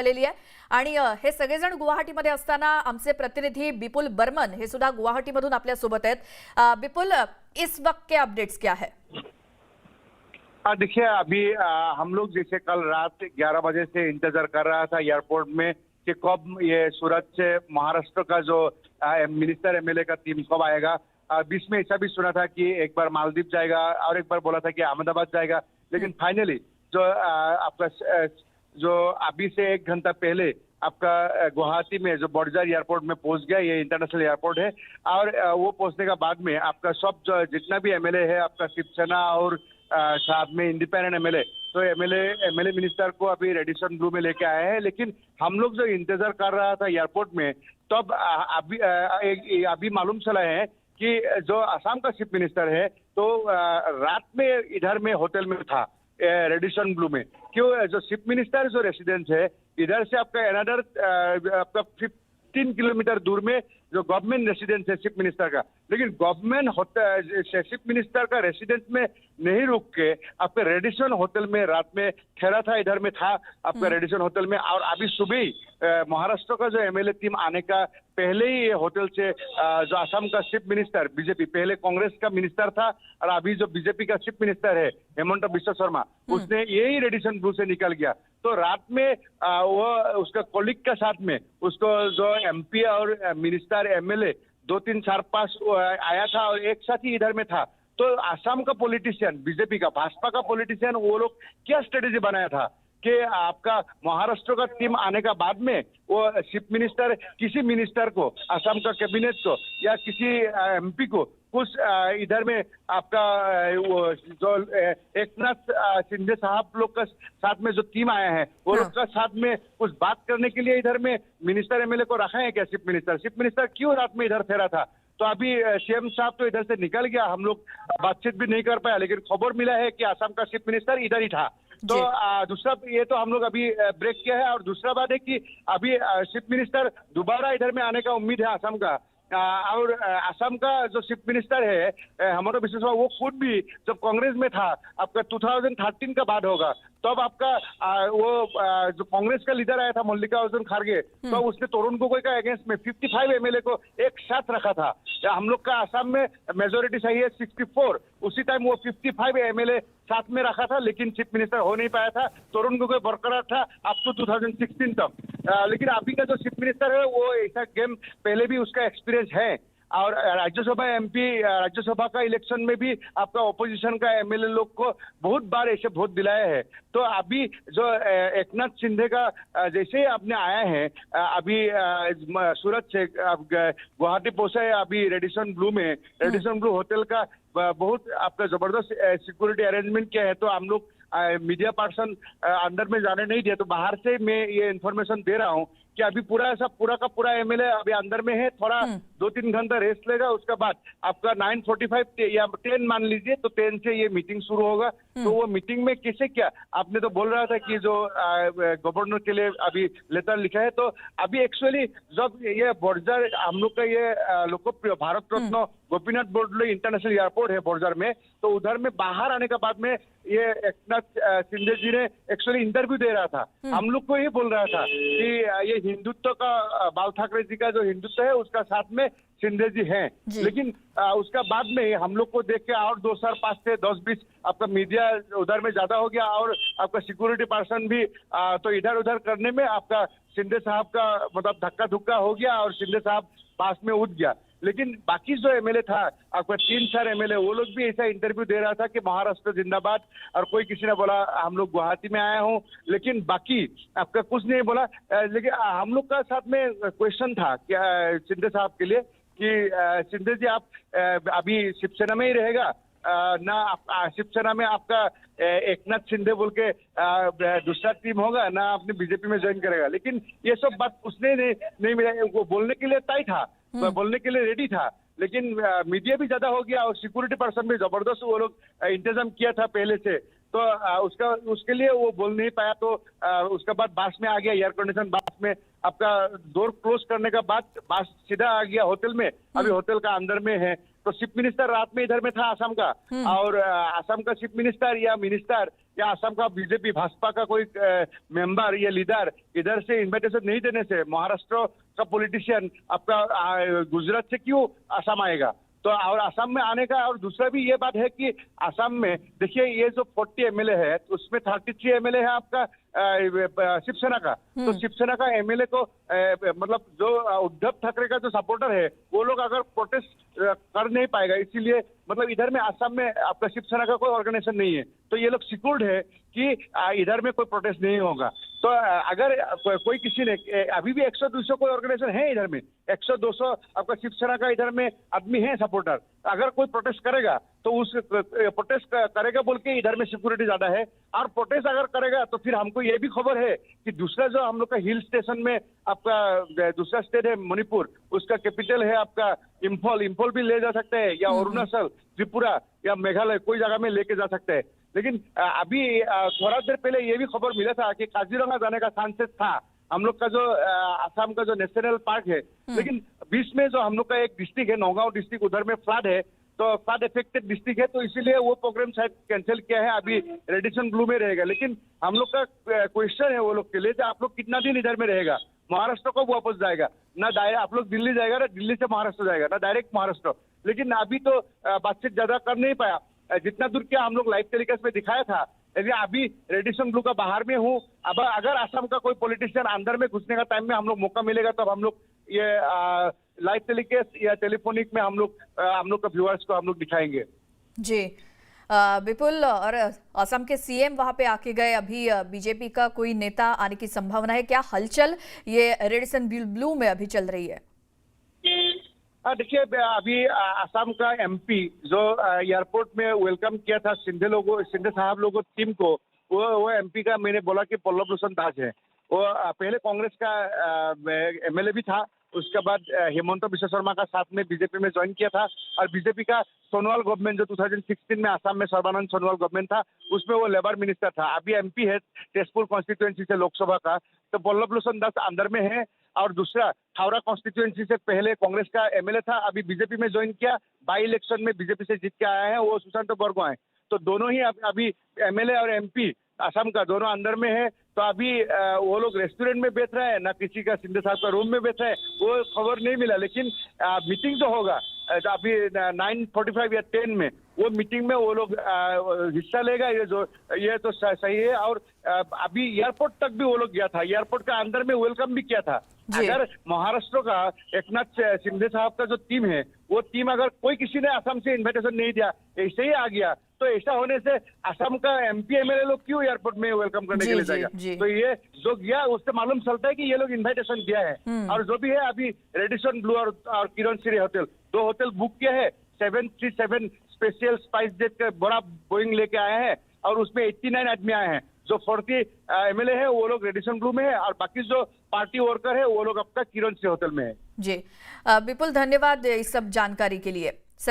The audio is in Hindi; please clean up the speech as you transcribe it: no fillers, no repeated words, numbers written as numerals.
आलेली आहे आणि हे सगळेजण गुवाहाटीमध्ये असताना आमचे प्रतिनिधी बिपुल बर्मन हे सुद्धा गुवाहाटीमधून आपल्या सोबत आहेत। बिपुल, इस वक्त के अपडेट्स क्या है? देखिए अभी हम लोग जैसे कल रात 11 बजे से इंतजार कर रहा था एयरपोर्ट में कि कब ये सूरत से महाराष्ट्र का जो मिनिस्टर एमएलए का टीम कब आएगा। बीच में ऐसा भी सुना था कि एक बार मालदीव जाएगा और एक बार बोला था कि अहमदाबाद जाएगा, लेकिन फाइनली जो आपका जो अभी से 1 घंटा पहले आपका गुवाहाटी में जो बॉर्डर एयरपोर्ट में पहुंच गया। ये इंटरनेशनल एयरपोर्ट है और वो पहुंचने का बाद में आपका सब जो जितना भी एमएलए है आपका शिवसेना और साथ में इंडिपेंडेंट एमएलए, तो एमएलए मिनिस्टर को अभी रेडिसन ब्लू में लेके आए हैं। लेकिन हम लोग जो इंतजार कर रहा था एयरपोर्ट में, तब अभी मालूम चला है कि जो असम का चीफ मिनिस्टर है तो रात में इधर में होटल में था रेडिसन ब्लू में। क्यों? जो चीफ मिनिस्टर जो रेसिडेंस है इधर से आपका अनदर आपका 15 किलोमीटर दूर में जो गवर्नमेंट रेसिडेंस है चीफ मिनिस्टर का, लेकिन गवर्नमेंट चीफ मिनिस्टर का रेसिडेंस में नहीं रुक के आपके रेडिसन होटल में रात में ठहरा था। इधर में था आपका रेडिसन होटल में। और अभी सुबह ही महाराष्ट्र का जो एमएलए टीम आने का पहले ही ये होटल से जो असम का चीफ मिनिस्टर बीजेपी, पहले कांग्रेस का मिनिस्टर था और अभी जो बीजेपी का चीफ मिनिस्टर है हेमंत बिश्व शर्मा, उसने यही रेडिसन ब्लू से निकल गया। तो रात में वो उसका कोलिग के साथ में उसको जो एमपी और मिनिस्टर एमएलए 2 3 4 5 आया था और एक साथ ही इधर में था। तो असम का पॉलिटिशियन, बीजेपी का, भाजपा का पॉलिटिशियन, वो लोग क्या स्ट्रेटेजी बनाया था कि आपका महाराष्ट्र का टीम आने का बाद में वो चीफ मिनिस्टर किसी मिनिस्टर को, असम का कैबिनेट को या किसी एमपी को कुछ इधर में आपका वो जो एकनाथ शिंदे साहब लोग का साथ में जो टीम आया है वो लोग का साथ में कुछ बात करने के लिए इधर में मिनिस्टर एमएलए को रखा है क्या? चीफ मिनिस्टर क्यों रात में इधर ठहरा था? तो अभी सीएम साहब तो इधर से निकल गया, हम लोग बातचीत भी नहीं कर पाया, लेकिन खबर मिला है कि असम का चीफ मिनिस्टर इधर ही था। तो दूसरा ये तो हम लोग अभी ब्रेक किया है। और दूसरा बात है कि अभी चीफ मिनिस्टर दोबारा इधर में आने का उम्मीद है असम का। और असम का जो चीफ मिनिस्टर है हेमंत बिश्व शर्मा, वो खुद भी जब कांग्रेस में था आपका 2013 का बाद होगा, तब आपका वो जो कांग्रेस का लीडर आया था मल्लिकार्जुन खड़गे, तो उसने तरुण गोगोई का अगेंस्ट में 55 एमएलए को एक साथ रखा था। हम लोग का असम में मेजोरिटी सही है 64, उसी टाइम वो 55 एमएलए साथ में रखा था, लेकिन चीफ मिनिस्टर हो नहीं पाया था। तरुण गोगोई बरकरार था अप टू 2016 तक। लेकिन अभी का जो चीफ मिनिस्टर है वो ऐसा गेम पहले भी उसका एक्सपीरियंस है। और राज्यसभा एमपी, राज्यसभा का इलेक्शन में भी आपका ओपोजिशन का एमएलए लोग को बहुत बार ऐसे वोट दिलाया है। तो अभी जो एकनाथ शिंदे का जैसे ही आपने आया है अभी सूरत से गुवाहाटी पहुंचा है, अभी रेडिसन ब्लू होटल का बहुत आपका जबरदस्त सिक्योरिटी अरेंजमेंट किया है। तो हम लोग मीडिया पर्सन अंदर में जाने नहीं दिया, तो बाहर से मैं ये इन्फॉर्मेशन दे रहा हूँ कि अभी पूरा का पूरा एमएलए अभी अंदर में है। थोड़ा 2-3 घंटा रेस्ट लेगा, उसके बाद आपका 9:45 या 10 मान लीजिए, तो 10 से ये मीटिंग शुरू होगा। तो वो मीटिंग में कैसे क्या आपने तो बोल रहा था कि जो गवर्नर के लिए अभी लेटर लिखा है, तो अभी एक्चुअली जब ये बॉर्डर हम लोग का ये लोकप्रिय भारत रत्न गोपीनाथ बोरदोलोई इंटरनेशनल एयरपोर्ट है बॉर्डर में, तो उधर में बाहर आने के बाद में ये एकनाथ शिंदे जी ने एक्चुअली इंटरव्यू दे रहा था। हम लोग को ये बोल रहा था कि ये हिंदुत्व का, बाल ठाकरे जी का जो हिंदुत्व है उसका साथ में शिंदे जी हैं। लेकिन उसका बाद में हम लोग को देख के और 2-5 से 10-20 आपका मीडिया उधर में ज्यादा हो गया और आपका सिक्योरिटी पर्सन भी तो इधर उधर करने में आपका शिंदे साहब का मतलब धक्का धुक्का हो गया और शिंदे साहब पास में उठ गया। लेकिन बाकी जो एमएलए था आपका 3-4 एमएलए, वो लोग भी ऐसा इंटरव्यू दे रहा था कि महाराष्ट्र जिंदाबाद, और कोई किसी ने बोला हम लोग गुवाहाटी में आया हूँ, लेकिन बाकी आपका कुछ नहीं बोला। लेकिन हम लोग का साथ में क्वेश्चन था क्या शिंदे साहब के लिए कि शिंदे जी आप अभी शिवसेना में ही रहेगा ना, शिवसेना में आपका एकनाथ शिंदे बोल के दूसरा टीम होगा ना, अपने बीजेपी में ज्वाइन करेगा। लेकिन ये सब बात उसने नहीं मिला। वो बोलने के लिए तय था, बोलने के लिए रेडी था, लेकिन मीडिया भी ज्यादा हो गया और सिक्योरिटी पर्सन भी जबरदस्त वो लोग इंतजाम किया था पहले से। तो उसके लिए वो बोल नहीं पाया। तो उसके बाद बस में आ गया, एयर कंडीशन बस में आपका डोर क्लोज करने का बाद बस सीधा आ गया होटल में। अभी होटल का अंदर में है तो चीफ मिनिस्टर रात में इधर में था असम का, और असम का चीफ मिनिस्टर या असम का बीजेपी भाजपा का कोई मेंबर या लीडर इधर से इन्विटेशन नहीं देने से महाराष्ट्र का पॉलिटिशियन आपका गुजरात से क्यों असम आएगा? तो और असम में आने का, और दूसरा भी ये बात है कि असम में देखिए ये जो 40 एमएलए है उसमें 33 एमएलए है आपका शिवसेना का। तो शिवसेना का एमएलए को मतलब जो उद्धव ठाकरे का जो सपोर्टर है वो लोग अगर प्रोटेस्ट कर नहीं पाएगा, इसीलिए मतलब इधर में असम में आपका शिवसेना का कोई ऑर्गेनाइजेशन नहीं है, तो ये लोग सिक्योर्ड है कि इधर में कोई प्रोटेस्ट नहीं होगा। तो अगर कोई किसी ने अभी भी 100-200 कोई ऑर्गेनाइजेशन है इधर में, 100-200 आपका शिवसेना का इधर में आदमी है सपोर्टर, अगर कोई प्रोटेस्ट करेगा तो उस प्रोटेस्ट करेगा बोल के इधर में सिक्योरिटी ज्यादा है, और प्रोटेस्ट अगर करेगा तो फिर हमको ये भी खबर है कि दूसरा जो हम लोग का हिल स्टेशन में आपका दूसरा स्टेट है मणिपुर, उसका कैपिटल है आपका इम्फॉल भी ले जा सकते हैं, या अरुणाचल, त्रिपुरा या मेघालय कोई जगह में लेके जा सकते हैं। लेकिन अभी थोड़ा देर पहले ये भी खबर मिला था कि काजीरंगा जाने का चांसेस था हम लोग का जो असम का जो नेशनल पार्क है, लेकिन बीच में जो हम लोग का एक डिस्ट्रिक्ट है नौगांव डिस्ट्रिक्ट, उधर में फ्लड है, तो फ्लड इफेक्टेड डिस्ट्रिक्ट है, तो इसीलिए वो प्रोग्राम शायद कैंसिल किया है, अभी रेडिसन ब्लू में रहेगा। लेकिन हम लोग का क्वेश्चन है वो लोग के लिए कि आप लोग कितना दिन इधर में रहेगा, महाराष्ट्र कब वापस जाएगा? ना डायरेक्ट आप लोग दिल्ली जाएगा, ना दिल्ली से महाराष्ट्र जाएगा, ना डायरेक्ट महाराष्ट्र। लेकिन अभी तो बातचीत ज्यादा कर नहीं पाया, जितना दूर क्या हम लोग लाइव टेलीकास्ट में दिखाया था। लेकिन अभी रेडिसन ब्लू का बाहर में हूँ, अब अगर असम का कोई पॉलिटिशियन अंदर में घुसने का टाइम में हम लोग मौका मिलेगा तब हम लोग ये लाइव टेलीकास्ट या टेलीफोनिक में हम लोग का व्यूअर्स को हम लोग दिखाएंगे। जी विपुल, और असम के सीएम वहां पे आके गए, अभी बीजेपी का कोई नेता आने की संभावना है क्या? हलचल ये रेडिसन ब्लू में अभी चल रही है? देखिए अभी असम का एमपी जो एयरपोर्ट में वेलकम किया था शिंदे साहब लोगों टीम को, वो एमपी का मैंने बोला कि पल्लव लोचन दास है। वो पहले कांग्रेस का एमएलए भी था, उसके बाद हेमंत बिश्व शर्मा का साथ में बीजेपी में ज्वाइन किया था, और बीजेपी का सोनोवाल गवर्नमेंट जो 2016 में असम में सर्बानंद सोनोवाल गवर्नमेंट था उसमें वो लेबर मिनिस्टर था। अभी एमपी है तेजपुर कॉन्स्टिट्यूएंसी से लोकसभा का, तो पल्लव लोचन दास अंदर में है। और दूसरा हावड़ा कॉन्स्टिट्यूएंसी से पहले कांग्रेस का एमएलए था, अभी बीजेपी में ज्वाइन किया, बाई इलेक्शन में बीजेपी से जीत के आया है, वो सुशांत बरगोहाई। तो दोनों ही अभी एमएलए और एमपी असम का दोनों अंदर में है। तो अभी वो लोग रेस्टोरेंट में बैठ रहे हैं, ना किसी का शिंदे साहब का रूम में बैठ रहे हैं, वो खबर नहीं मिला। लेकिन मीटिंग जो होगा अभी 9:45 या 10 में, वो मीटिंग में वो लोग हिस्सा लेगा, ये तो सही है। और अभी एयरपोर्ट तक भी वो लोग गया था, एयरपोर्ट का अंदर में वेलकम भी किया था। अगर महाराष्ट्र का एकनाथ शिंदे साहब का जो टीम है, वो टीम अगर कोई किसी ने असम से इन्विटेशन नहीं दिया, ऐसे ही आ गया, तो ऐसा होने से असम का एमपी एमएलए लोग क्यों एयरपोर्ट में वेलकम करने के लिए जाएगा? तो ये जो गया उससे मालूम चलता है कि ये लोग इन्विटेशन दिया है। और जो भी है अभी रेडिसन ब्लू और किरण श्री होटल, 2 होटल बुक किया है, 737 स्पेशल स्पाइस जेट का बड़ा बोइंग लेके आए हैं, और उसमें 89 आदमी आए हैं। जो 40 एमएलए है वो लोग रेडिसन ब्लू में है, और बाकी जो पार्टी वर्कर है वो लोग अब तक किरण श्री होटल में है। जी विपुल, धन्यवाद इस सब जानकारी के लिए।